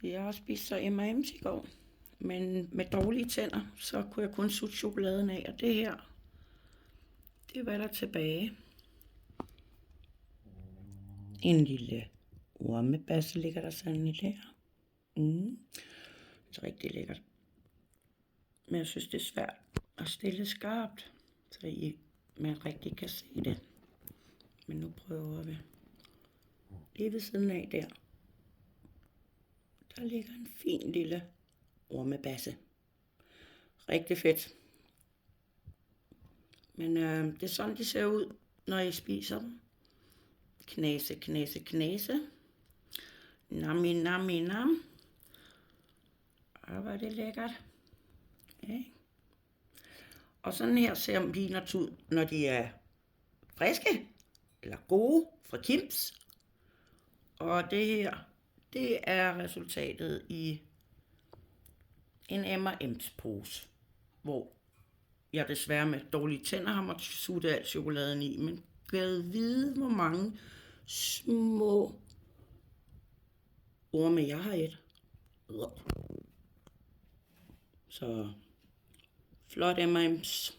Jeg har spist så M&M's i går, men med dårlige tænder, så kunne jeg kun sutte chokoladen af, og det her, det var der tilbage. En lille ormebasse ligger der sådan i der. Det er rigtig lækkert. Men jeg synes, det er svært at stille skarpt, så man rigtig kan se det. Men nu prøver vi. Lige ved siden af der ligger en fin lille ormebasse. Rigtig fedt. Men det er sådan, de ser ud, når I spiser dem. Knase, knase, knase. Nami, nami, nam. Og hvor er det lækkert. Okay. Og sådan her ser peanuts ud, når de er friske eller gode fra Kims. Og det her, det er resultatet i en M&M's pose, hvor jeg desværre med dårlige tænder har måttet sutte al chokoladen i, men gad vide, hvor mange små orme jeg har et. Så flot M&M's.